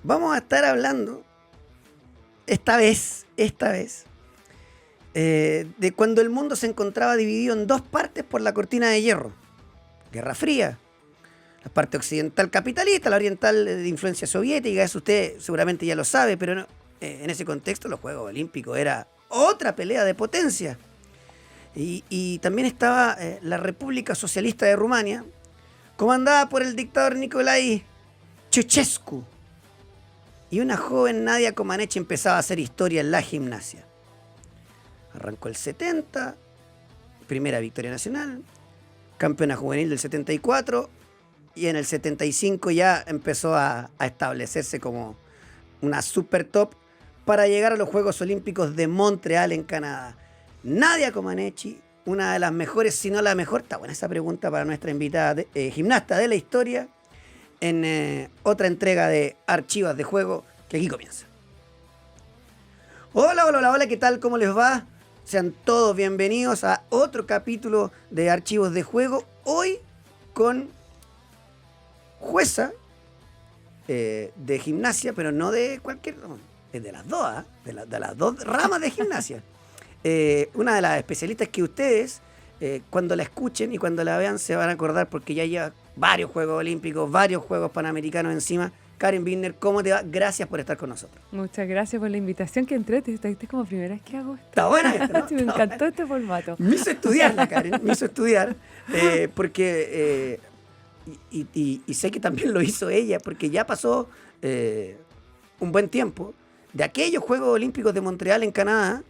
Vamos a estar hablando, esta vez, de cuando el mundo se encontraba dividido en dos partes por la cortina de hierro. Guerra Fría. La parte occidental capitalista, la oriental de influencia soviética, eso usted seguramente ya lo sabe, pero no, en ese contexto los Juegos Olímpicos era otra pelea de potencia. Y también estaba la República Socialista de Rumania, comandada por el dictador Nicolae Ceausescu. Y una joven Nadia Comaneci empezaba a hacer historia en la gimnasia. Arrancó el 70, primera victoria nacional, campeona juvenil del 74, y en el 75 ya empezó a establecerse como una super top para llegar a los Juegos Olímpicos de Montreal en Canadá. Nadia Comaneci, una de las mejores, si no la mejor, está buena esa pregunta para nuestra invitada gimnasta de la historia, en otra entrega de Archivos de Juego, que aquí comienza. Hola, ¿qué tal? ¿Cómo les va? Sean todos bienvenidos a otro capítulo de Archivos de Juego, hoy con jueza de gimnasia, pero no de cualquier, es de las dos, de las dos ramas de gimnasia. Una de las especialistas que ustedes, cuando la escuchen y cuando la vean, se van a acordar porque ya lleva varios Juegos Olímpicos, varios Juegos Panamericanos encima. Karen Bittner, ¿cómo te va? Gracias por estar con nosotros. Muchas gracias por la invitación, que entrete. Esta es como primera vez que hago esto. Está buena esta, ¿no? Sí, me encantó este formato. Me hizo estudiarla, Karen, porque y sé que también lo hizo ella, porque ya pasó un buen tiempo de aquellos Juegos Olímpicos de Montreal en Canadá,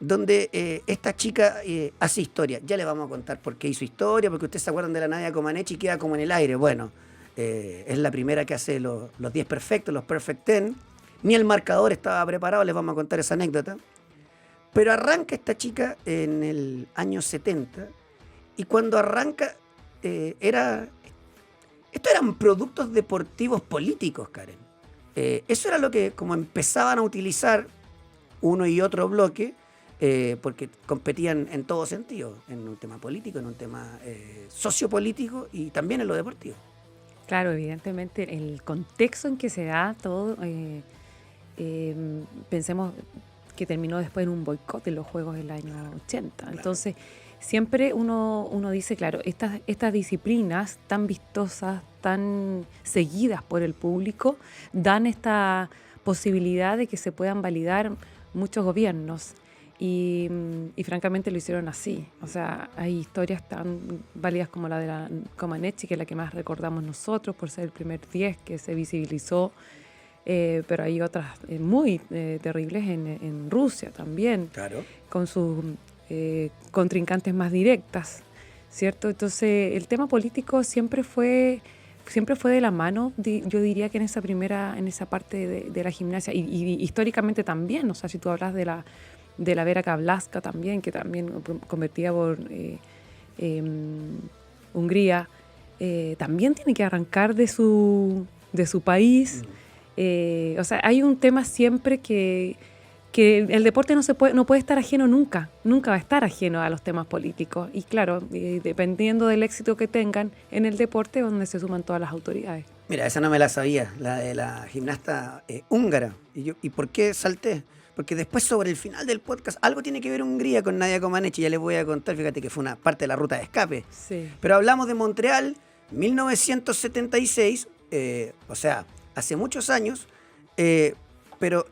donde esta chica hace historia. Ya le vamos a contar por qué hizo historia, porque ustedes se acuerdan de la Nadia Comaneci y queda como en el aire. Bueno, es la primera que hace los 10 perfectos, los Perfect 10. Ni el marcador estaba preparado, les vamos a contar esa anécdota. Pero arranca esta chica en el año 70, y cuando arranca estos eran productos deportivos políticos, Karen. Eso era lo que como empezaban a utilizar uno y otro bloque, porque competían en todo sentido, en un tema político, en un tema sociopolítico y también en lo deportivo. Claro, evidentemente el contexto en que se da todo, pensemos que terminó después en un boicot de los Juegos del año 80. Claro. Entonces, siempre uno dice, claro, estas disciplinas tan vistosas, tan seguidas por el público, dan esta posibilidad de que se puedan validar muchos gobiernos. Y francamente lo hicieron así. O sea, hay historias tan válidas como la de la Comaneci, que es la que más recordamos nosotros por ser el primer 10 que se visibilizó, pero hay otras muy terribles en Rusia también, claro, con sus contrincantes más directas, ¿cierto? Entonces el tema político siempre fue de la mano, yo diría que en esa parte de la gimnasia, y históricamente también. O sea, si tú hablas de la Vera Kavlaska también, que también convertida por Hungría, también tiene que arrancar de su país. O sea, hay un tema siempre que el deporte no puede estar ajeno nunca va a estar ajeno a los temas políticos. Y claro, dependiendo del éxito que tengan en el deporte, es donde se suman todas las autoridades. Mira, esa no me la sabía, la de la gimnasta húngara. ¿Y por qué salté? Porque después, sobre el final del podcast, algo tiene que ver Hungría con Nadia Comaneci, ya les voy a contar, fíjate que fue una parte de la ruta de escape. Sí. Pero hablamos de Montreal, 1976, o sea, hace muchos años, pero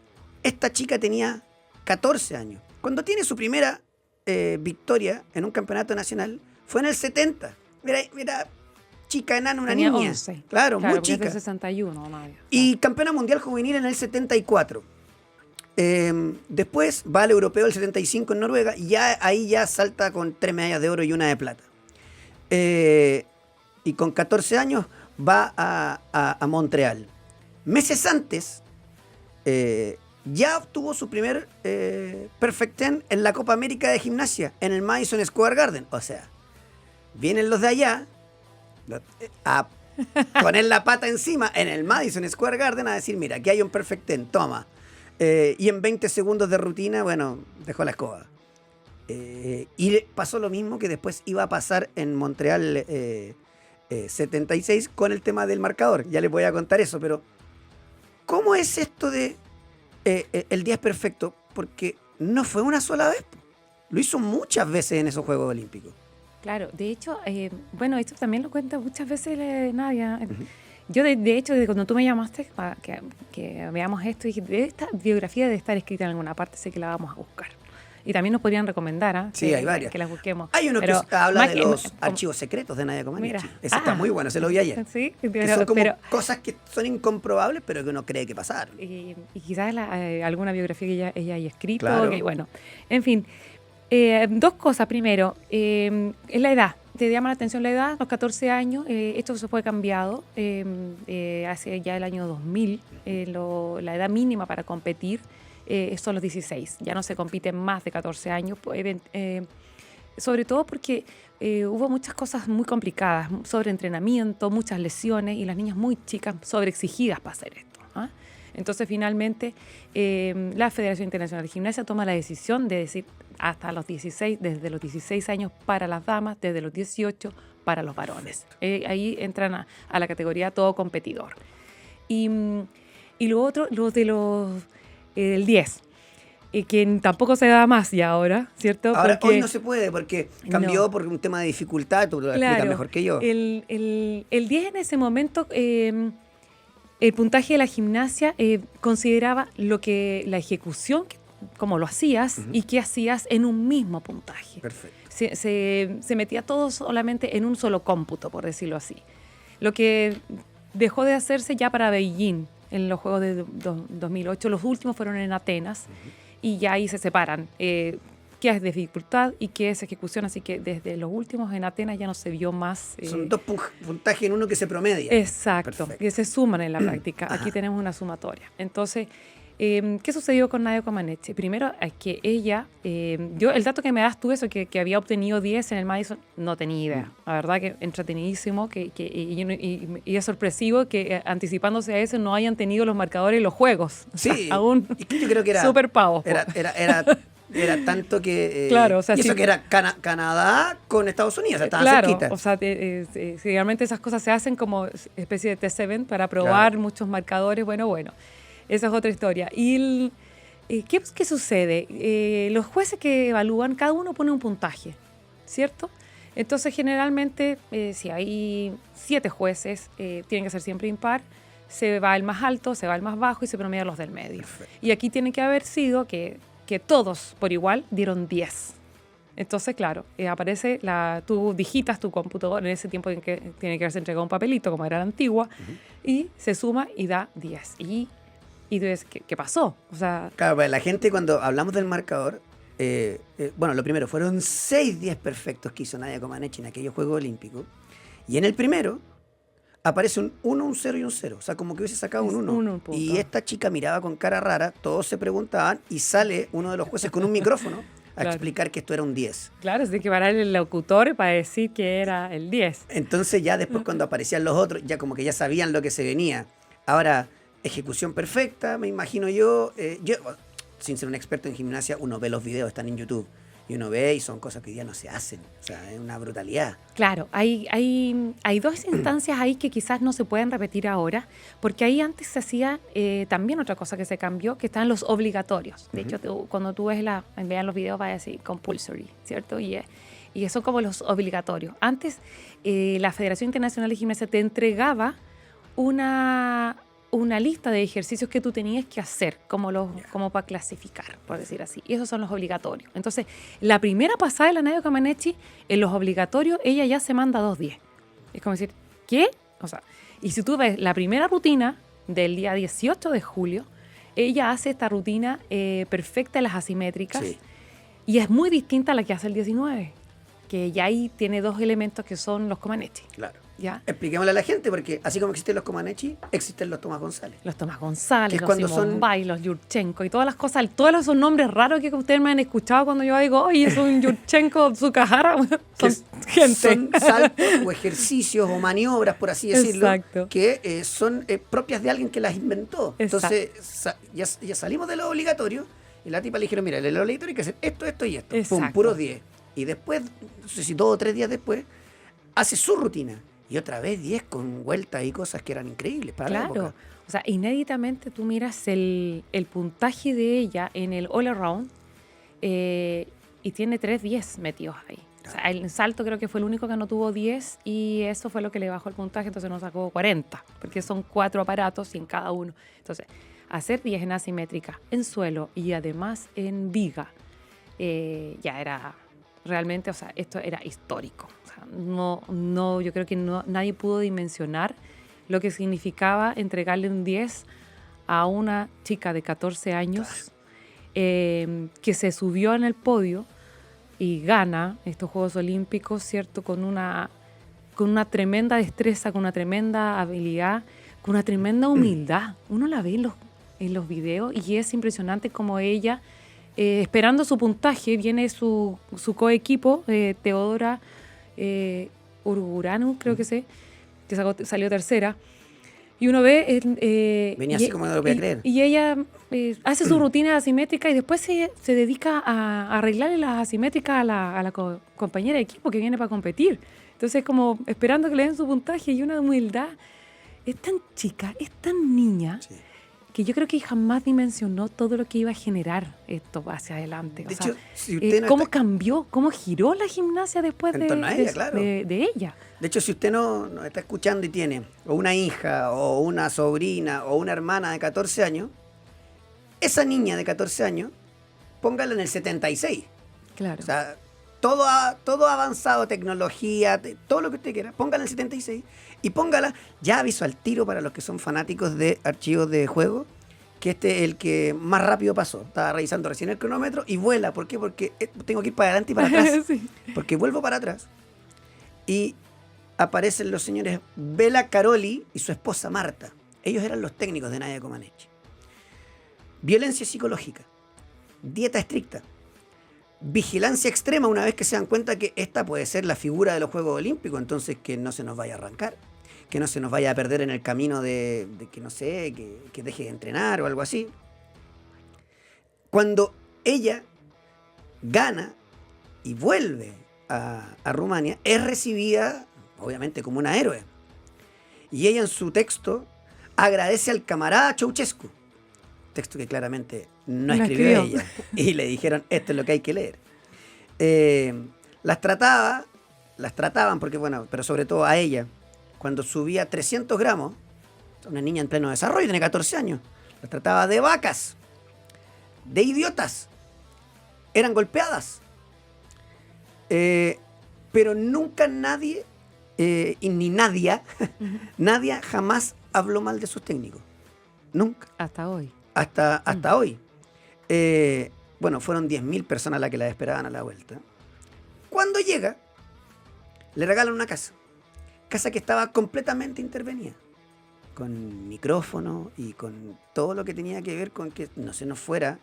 esta chica tenía 14 años. Cuando tiene su primera victoria en un campeonato nacional, fue en el 70. Mira, chica enana, una tenía niña. 11. Claro, muy chica. Es del 61, Nadia. Y campeona mundial juvenil en el 74. Después va al europeo del 75 en Noruega, y ahí ya salta con 3 medallas de oro y una de plata. Y con 14 años va a Montreal. Meses antes ya obtuvo su primer Perfect 10 en la Copa América de Gimnasia, en el Madison Square Garden. O sea, vienen los de allá a poner la pata encima en el Madison Square Garden a decir, mira, aquí hay un Perfect 10, toma. Y en 20 segundos de rutina, bueno, dejó la escoba. Y pasó lo mismo que después iba a pasar en Montreal 76 con el tema del marcador. Ya les voy a contar eso, pero ¿cómo es esto de el 10 perfecto? Porque no fue una sola vez. Lo hizo muchas veces en esos Juegos Olímpicos. Claro, de hecho, bueno, esto también lo cuenta muchas veces Nadia. Ujú. Yo, de hecho, desde cuando tú me llamaste para que veamos esto, dije, esta biografía debe estar escrita en alguna parte, sé que la vamos a buscar. Y también nos podrían recomendar, ¿ah? Sí, hay varias. Que las busquemos. Hay uno Pero que habla más de que- los como- archivos secretos de Nadia Comaneci. Mira. Ese está muy bueno, se lo vi ayer. Sí, Que son como pero cosas que son incomprobables, pero que uno cree que pasaron. y quizás alguna biografía que ella haya escrito. Claro. Bueno, en fin. Dos cosas. Primero, es la edad. Te llama la atención la edad, los 14 años. Esto se fue cambiado hace ya el año 2000. La edad mínima para competir son los 16. Ya no se compite más de 14 años. Sobre todo porque hubo muchas cosas muy complicadas, sobre entrenamiento, muchas lesiones y las niñas muy chicas sobreexigidas para hacer esto. ¿Ah? Entonces, finalmente, la Federación Internacional de Gimnasia toma la decisión de decir hasta los 16, desde los 16 años para las damas, desde los 18 para los varones. Ahí entran a la categoría todo competidor. Y lo otro, el 10, que tampoco se da más ya ahora, ¿cierto? Ahora, Porque, hoy no se puede porque cambió por un tema de dificultad, tú lo explicas mejor que yo. El 10 en ese momento, el puntaje de la gimnasia consideraba la ejecución, cómo lo hacías y qué hacías en un mismo puntaje. Perfecto. Se metía todo solamente en un solo cómputo, por decirlo así. Lo que dejó de hacerse ya para Beijing, en los Juegos de 2008, los últimos fueron en Atenas, y ya ahí se separan qué es dificultad y qué es ejecución, así que desde los últimos en Atenas ya no se vio más. Son dos puntajes en uno que se promedia. Exacto, Perfecto. que se suman en la práctica. Aquí tenemos una sumatoria. Entonces, ¿qué sucedió con Nadia Comaneci? Primero, es que ella, el dato que me das tú, eso que había obtenido 10 en el Madison, no tenía idea. La verdad que entretenidísimo y es sorpresivo que anticipándose a eso no hayan tenido los marcadores y los juegos. O sea, Sí, aún y que yo creo que era super pavos. era tanto que Claro, o sea, y eso sí. que era Canadá con Estados Unidos, o sea, estaban Claro, cerquita. o sea, realmente esas cosas se hacen como especie de test event para probar muchos marcadores. Bueno, esa es otra historia. ¿Y qué sucede? Los jueces que evalúan, cada uno pone un puntaje, ¿cierto? Entonces, generalmente, si hay 7 jueces, tienen que ser siempre impar, se va el más alto, se va el más bajo y se promedia los del medio. Perfecto. Y aquí tiene que haber sido que todos por igual dieron 10. Entonces, claro, aparece, tú digitas tu computador, en ese tiempo en que tiene que haberse entregado un papelito, como era la antigua, y se suma y da 10. Y tú dices, ¿qué pasó? O sea, Claro, pues la gente cuando hablamos del marcador, bueno, lo primero, fueron 6 10 perfectos que hizo Nadia Comaneci en aquellos Juegos Olímpicos. Y en el primero aparece un 1, un 0 y un 0. O sea, como que hubiese sacado un 1. un punto. Y esta chica miraba con cara rara, todos se preguntaban, y sale uno de los jueces con un micrófono a Claro. explicar que esto era un 10. claro, se tiene que parar el locutor para decir que era el 10. Entonces ya después cuando aparecían los otros, ya como que ya sabían lo que se venía. Ahora, ejecución perfecta, me imagino yo. Yo, sin ser un experto en gimnasia, uno ve los videos, están en YouTube. Y uno ve y son cosas que ya no se hacen. O sea, es una brutalidad. Claro, hay dos instancias ahí que quizás no se pueden repetir ahora, porque ahí antes se hacía también otra cosa que se cambió, que estaban los obligatorios. De hecho, cuando tú vean los videos, va a decir compulsory, ¿cierto? Y son como los obligatorios. Antes, la Federación Internacional de Gimnasia te entregaba una lista de ejercicios que tú tenías que hacer, como para clasificar, por decir así. Y esos son los obligatorios. Entonces, la primera pasada de la Nadia Comaneci, en los obligatorios, ella ya se manda 2:10. Es como decir, ¿qué? O sea, y si tú ves la primera rutina del día 18 de julio, ella hace esta rutina perfecta en las asimétricas, Sí. y es muy distinta a la que hace el 19, que ya ahí tiene 2 elementos que son los Comaneci. Claro. ¿Ya? Expliquémosle a la gente, porque así como existen los Comaneci, existen los Tomás González. Los Tomás González, Que es los cuando Simón son- Bay, los Yurchenko y todas las cosas, todos esos nombres raros que ustedes me han escuchado cuando yo digo, oye, es un Yurchenko, Tsukahara, son gente. Son saltos o ejercicios o maniobras, por así decirlo, Exacto. que son propias de alguien que las inventó. Entonces, ya salimos de lo obligatorio y la tipa le dijeron, mira, el obligatorio hay que hacer esto, esto y esto. Exacto. Pum, puros 10. Y después, no sé si 2 o 3 días después, hace su rutina. Y otra vez 10 con vueltas y cosas que eran increíbles para la Claro. época. O sea, inéditamente tú miras el puntaje de ella en el all around y tiene 3 10 metidos ahí. O sea, el salto creo que fue el único que no tuvo 10 y eso fue lo que le bajó el puntaje, entonces nos sacó 40, porque son 4 aparatos y en cada uno. Entonces, hacer 10 en asimétrica, en suelo y además en viga, ya era realmente, o sea, esto era histórico. O sea, no, yo creo que nadie pudo dimensionar lo que significaba entregarle un 10 a una chica de 14 años que se subió en el podio y gana estos Juegos Olímpicos, ¿cierto? Con una tremenda destreza, con una tremenda habilidad, con una tremenda humildad. Uno la ve en los videos y es impresionante como ella, esperando su puntaje, viene su coequipo, Teodora Urguranu, creo que salió tercera. Y uno ve... Venía así como no lo podía creer. Y ella hace su rutina asimétrica y después se dedica a arreglarle las asimétricas a la compañera de equipo que viene para competir. Entonces, como esperando que le den su puntaje y una humildad. Es tan chica, es tan niña, sí, que yo creo que jamás dimensionó todo lo que iba a generar esto hacia adelante. De o sea, hecho, si usted cómo cambió, cómo giró la gimnasia después de ella. De hecho, si usted no está escuchando y tiene o una hija, o una sobrina, o una hermana de 14 años, esa niña de 14 años, póngala en el 76. Claro. O sea, todo ha avanzado, tecnología, todo lo que usted quiera, póngala en el 76 y póngala, ya aviso al tiro para los que son fanáticos de archivos de juego, que este es el que más rápido pasó. Estaba revisando recién el cronómetro y vuela. ¿Por qué? Porque tengo que ir para adelante y para atrás. Sí. Porque vuelvo para atrás. Y aparecen los señores Bela Caroli y su esposa Marta. Ellos eran los técnicos de Nadia Comaneci. Violencia psicológica, dieta estricta, vigilancia extrema una vez que se dan cuenta que esta puede ser la figura de los Juegos Olímpicos, entonces que no se nos vaya a arrancar, que no se nos vaya a perder en el camino de que no sé, que deje de entrenar o algo así. Cuando ella gana y vuelve a Rumania, es recibida obviamente como una héroe. Y ella en su texto agradece al camarada Ceausescu, texto que claramente no escribió ella, y le dijeron, esto es lo que hay que leer. Las trataban porque, bueno, pero sobre todo a ella, cuando subía 300 gramos, una niña en pleno desarrollo, tiene 14 años, las trataba de vacas, de idiotas, eran golpeadas. Pero nunca nadie, y ni Nadia, Nadia jamás habló mal de sus técnicos. Nunca. Hasta hoy. Hasta hoy. Bueno, fueron 10.000 personas las que la esperaban a la vuelta. Cuando llega, le regalan una casa. Casa que estaba completamente intervenida. Con micrófono y con todo lo que tenía que ver con que no se nos fuera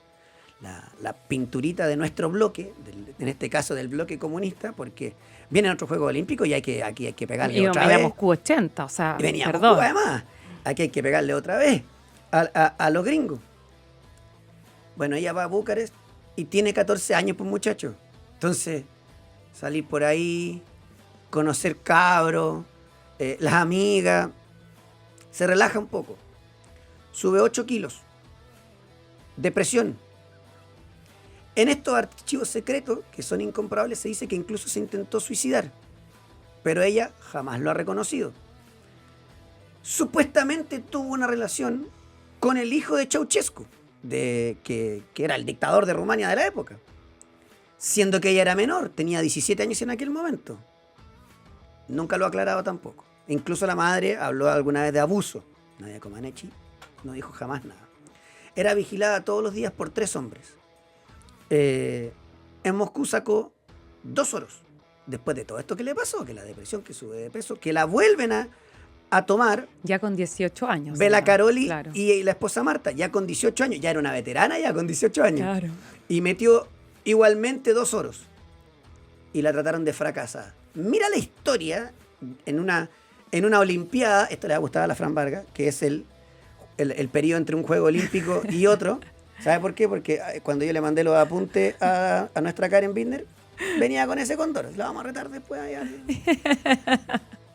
la pinturita de nuestro bloque, en este caso del bloque comunista, porque vienen otros Juegos Olímpicos y aquí hay que pegarle otra vez. Veníamos Q80, o sea, y veníamos Cuba además. Aquí hay que pegarle otra vez a los gringos. Bueno, ella va a Bucarest y tiene 14 años, pues muchacho. Entonces, salir por ahí, conocer cabros, las amigas, se relaja un poco. Sube 8 kilos. Depresión. En estos archivos secretos, que son incomprobables, se dice que incluso se intentó suicidar. Pero ella jamás lo ha reconocido. Supuestamente tuvo una relación con el hijo de Ceausescu, que era el dictador de Rumania de la época. Siendo que ella era menor, tenía 17 años en aquel momento. Nunca lo ha aclarado tampoco. Incluso la madre habló alguna vez de abuso. Nadia Comaneci no dijo jamás nada. Era vigilada todos los días por 3 hombres. En Moscú sacó 2 oros. Después de todo esto que le pasó, que la depresión, que sube de peso, que la vuelven a tomar. Ya con 18 años. Bela Caroli, claro. Y la esposa Marta, ya con 18 años. Ya era una veterana ya con 18 años. Claro. Y metió igualmente 2 oros. Y la trataron de fracasada. Mira la historia en una olimpiada. Esto le va a gustar a la Fran Vargas, que es el periodo entre un juego olímpico y otro. ¿Sabe por qué? Porque cuando yo le mandé los apuntes a nuestra Karen Binder, venía con ese cóndor. La vamos a retar después allá.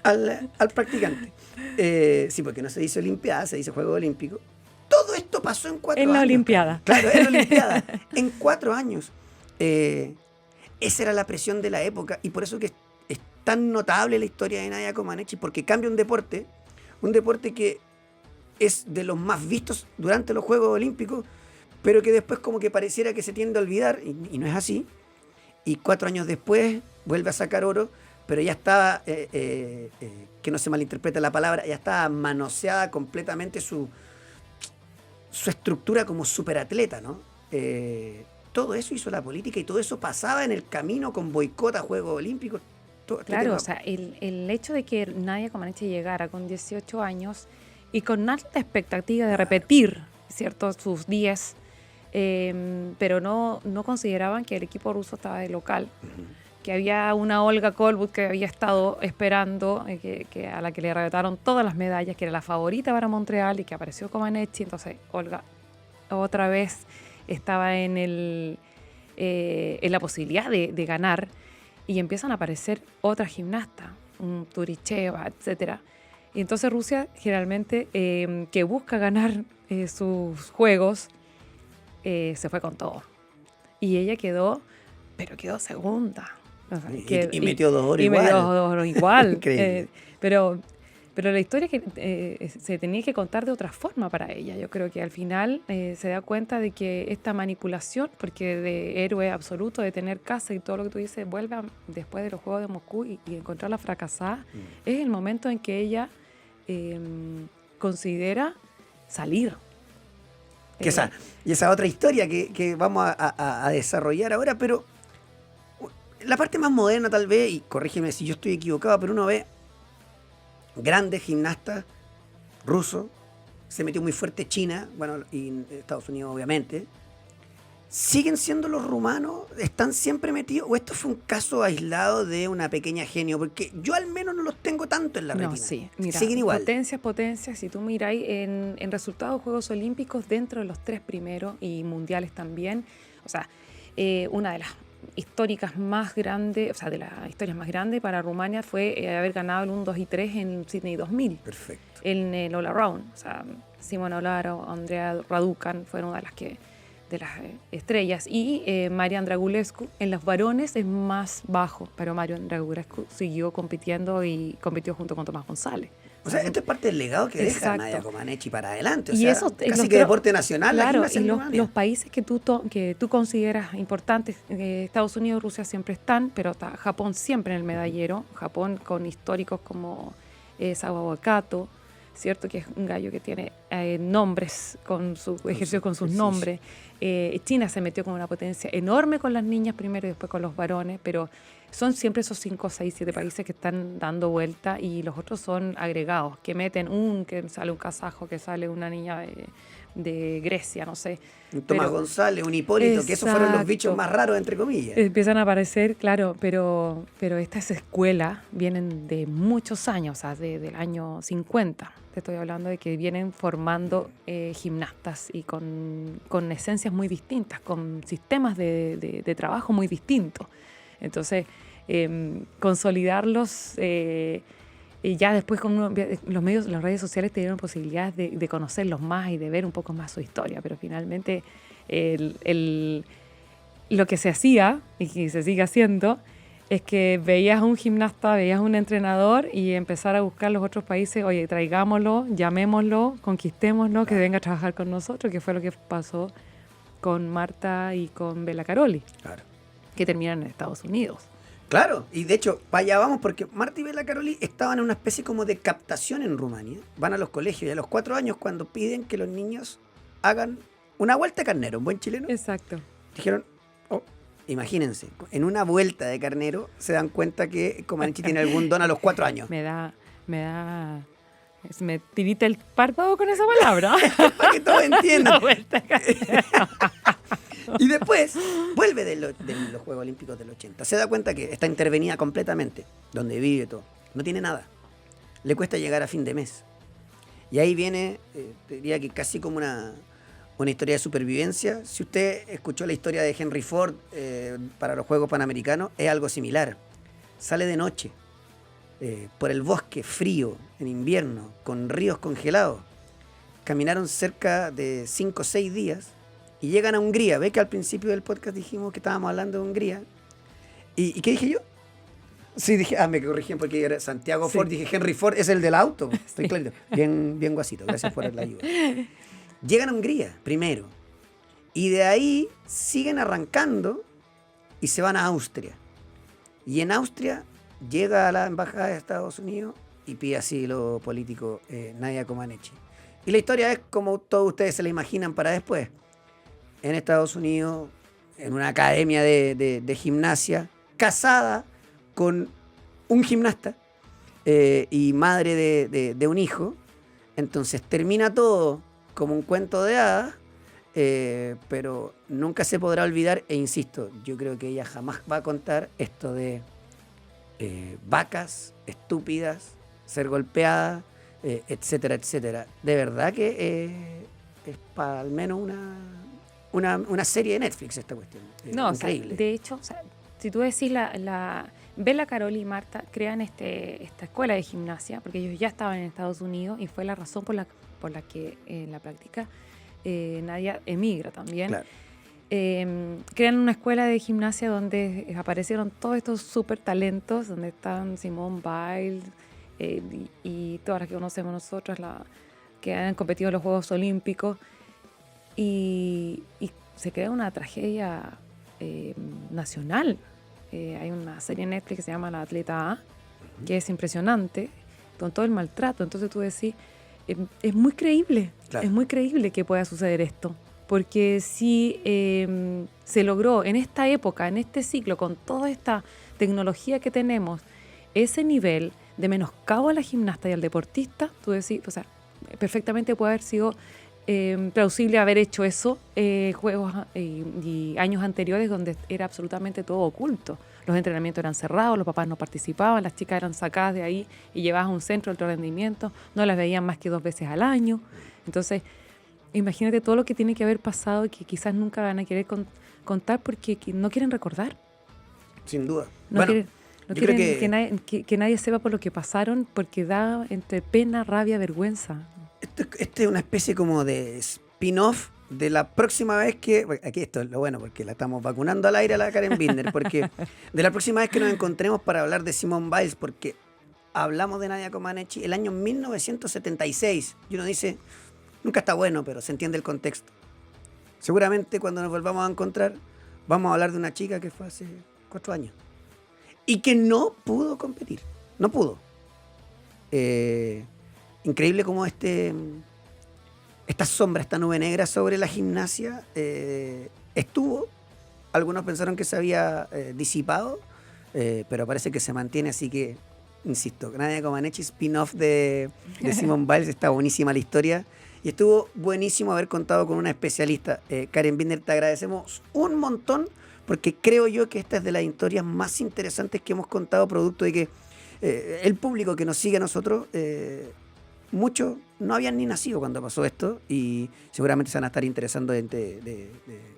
al practicante. Sí, porque no se dice Olimpiada, se dice Juego Olímpico. Todo esto pasó en 4 años. En la Olimpiada. Claro, en la Olimpiada. En 4 años. Esa era la presión de la época y por eso que es tan notable la historia de Nadia Comaneci, porque cambia un deporte que es de los más vistos durante los Juegos Olímpicos, pero que después como que pareciera que se tiende a olvidar, y no es así. Y 4 años después vuelve a sacar oro, pero ya estaba, que no se malinterprete la palabra, ya estaba manoseada completamente su estructura como superatleta, ¿no? Todo eso hizo la política y todo eso pasaba en el camino con boicot a Juegos Olímpicos. Claro, o sea, el hecho de que Nadia Comaneci llegara con 18 años y con alta expectativa de repetir, ¿cierto?, sus 10, pero no consideraban que el equipo ruso estaba de local, que había una Olga Kollbut que había estado esperando, que a la que le arrebataron todas las medallas, que era la favorita para Montreal y que apareció Comaneci. Entonces Olga otra vez estaba en la posibilidad de ganar, y empiezan a aparecer otras gimnastas, Turicheva, etcétera. Y entonces Rusia generalmente, que busca ganar sus juegos, se fue con todo. Y ella quedó segunda. O sea, y metió 2 oros igual. Metió 2 oros igual. Increíble. Pero la historia se tenía que contar de otra forma para ella. Yo creo que al final se da cuenta de que esta manipulación, porque de héroe absoluto, de tener casa y todo lo que tú dices, vuelve después de los Juegos de Moscú y encontrarla fracasada, es el momento en que ella considera salir. Y esa otra historia que vamos a desarrollar ahora, pero la parte más moderna tal vez, y corrígeme si yo estoy equivocado, pero uno ve grandes gimnastas rusos, se metió muy fuerte China, bueno, y Estados Unidos obviamente. ¿Siguen siendo los rumanos? ¿Están siempre metidos? ¿O esto fue un caso aislado de una pequeña genio? Porque yo al menos no los tengo tanto en la retina. No, sí. Mira, siguen igual. Potencias. Si tú miráis en resultados de Juegos Olímpicos, dentro de los 3 primeros y mundiales también, o sea, una de las históricas más grandes, o sea, de las historias más grandes para Rumania fue haber ganado el 1, 2 y 3 en Sydney 2000. Perfecto. En el All Around. O sea, Simona Olaro, Andrea Raducan fueron una de las estrellas. Y Marian Dragulescu en los varones es más bajo, pero Marian Dragulescu siguió compitiendo y compitió junto con Tomás González. O sea, esto es parte del legado que deja Exacto. Nadia Comaneci para adelante. O y sea, eso, casi que deporte nacional. Claro, y los países que tú consideras importantes, Estados Unidos, Rusia siempre están, pero está Japón siempre en el medallero. Japón con históricos como Sawao Kato, ¿cierto? Que es un gallo que tiene nombres, ejerció con sus nombres. China se metió con una potencia enorme con las niñas primero y después con los varones, pero son siempre esos 5, 6, 7 países que están dando vuelta, y los otros son agregados, que meten que sale un kazajo, que sale una niña de Grecia, no sé. Un Tomás González, un Hipólito, que esos fueron los bichos más raros, entre comillas. Empiezan a aparecer, claro, pero estas escuelas vienen de muchos años, o sea, del año 50. Te estoy hablando de que vienen formando gimnastas y con esencias muy distintas, con sistemas de trabajo muy distintos. Entonces, consolidarlos, y ya después con los medios, las redes sociales te dieron posibilidades de conocerlos más y de ver un poco más su historia, pero finalmente lo que se hacía y que se sigue haciendo es que veías a un gimnasta, veías a un entrenador y empezar a buscar los otros países, oye, traigámoslo, llamémoslo, conquistémoslo, que venga a trabajar con nosotros, que fue lo que pasó con Marta y con Bela Karolyi, claro, que terminan en Estados Unidos. Claro, y de hecho, para allá vamos, porque Marta y Bela Karolyi estaban en una especie como de captación en Rumania. Van a los colegios y a los 4 años, cuando piden que los niños hagan una vuelta de carnero, un buen chileno. Exacto. Dijeron, imagínense, en una vuelta de carnero se dan cuenta que Comaneci tiene algún don a los 4 años. Me tirita el párpado con esa palabra. Para que todos entiendan. Y después vuelve de los Juegos Olímpicos del 80. Se da cuenta que está intervenida completamente, donde vive todo. No tiene nada. Le cuesta llegar a fin de mes. Y ahí viene, te diría que casi como una historia de supervivencia. Si usted escuchó la historia de Henry Ford para los Juegos Panamericanos, es algo similar. Sale de noche por el bosque frío en invierno, con ríos congelados. Caminaron cerca de 5 o 6 días y llegan a Hungría. ¿Ve que al principio del podcast dijimos que estábamos hablando de Hungría? ¿Y qué dije yo? Sí, dije, me corrigían porque era Santiago Ford. Dije, Henry Ford es el del auto. Estoy clarito. Bien guasito, gracias por la ayuda. Llegan a Hungría primero y de ahí siguen arrancando y se van a Austria. Y en Austria llega a la embajada de Estados Unidos y pide asilo político Nadia Comaneci. Y la historia es como todos ustedes se la imaginan para después. En Estados Unidos, en una academia de gimnasia, casada con un gimnasta y madre de un hijo. Entonces termina todo como un cuento de hadas, pero nunca se podrá olvidar, e insisto, yo creo que ella jamás va a contar esto de vacas estúpidas, ser golpeada, etcétera, etcétera. De verdad que es para al menos una serie de Netflix esta cuestión. No, increíble. O sea, de hecho, o sea, si tú decís Bella, Carol y Marta crean esta escuela de gimnasia, porque ellos ya estaban en Estados Unidos y fue la razón por la que en la práctica Nadia emigra también. Claro. Crean una escuela de gimnasia donde aparecieron todos estos súper talentos, donde están Simone Biles y todas las que conocemos nosotros, que han competido en los Juegos Olímpicos, y se crea una tragedia nacional. Hay una serie en Netflix que se llama La Atleta A, que es impresionante, con todo el maltrato. Entonces tú decís, es muy creíble, claro. Es muy creíble que pueda suceder esto. Porque si se logró en esta época, en este ciclo, con toda esta tecnología que tenemos, ese nivel de menoscabo a la gimnasta y al deportista, tú decís, o sea, perfectamente puede haber sido plausible haber hecho eso juegos y años anteriores donde era absolutamente todo oculto. Los entrenamientos eran cerrados, los papás no participaban, las chicas eran sacadas de ahí y llevadas a un centro de alto rendimiento, no las veían más que 2 veces al año. Entonces, imagínate todo lo que tiene que haber pasado y que quizás nunca van a querer contar porque no quieren recordar. Sin duda. No quieren que nadie sepa por lo que pasaron, porque da entre pena, rabia, vergüenza. Este es una especie como de spin-off de la próxima vez que... Aquí esto es lo bueno, porque la estamos vacunando al aire a la Karen Binder, porque de la próxima vez que nos encontremos para hablar de Simone Biles, porque hablamos de Nadia Comaneci el año 1976, y uno dice, nunca está bueno, pero se entiende el contexto. Seguramente cuando nos volvamos a encontrar, vamos a hablar de una chica que fue hace 4 años, y que no pudo competir, no pudo. Increíble cómo esta sombra, esta nube negra sobre la gimnasia estuvo. Algunos pensaron que se había disipado, pero parece que se mantiene, así que, insisto, Nadia Comaneci, spin-off de Simone Biles, está buenísima la historia y estuvo buenísimo haber contado con una especialista. Karen Binder, te agradecemos un montón porque creo yo que esta es de las historias más interesantes que hemos contado, producto de que el público que nos sigue a nosotros... muchos no habían ni nacido cuando pasó esto y seguramente se van a estar interesando de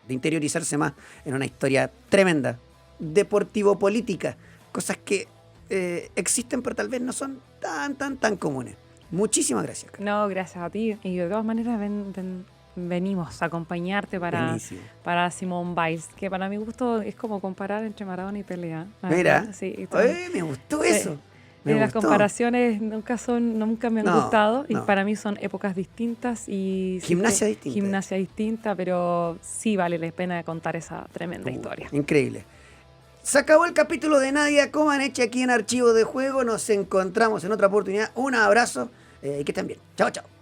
interiorizarse más en una historia tremenda, deportivo-política, cosas que existen pero tal vez no son tan comunes. Muchísimas gracias, Karen. No, gracias a ti. Y de todas maneras venimos a acompañarte para Simone Biles, que para mi gusto es como comparar entre Maradona y Pelé. Mira, sí, me gustó eso. Las comparaciones nunca me han gustado y para mí son épocas distintas y gimnasia distinta, pero sí vale la pena contar esa tremenda historia. Increíble. Se acabó el capítulo de Nadia Comaneci aquí en Archivos de Juego. Nos encontramos en otra oportunidad. Un abrazo y que estén bien. Chao, chao.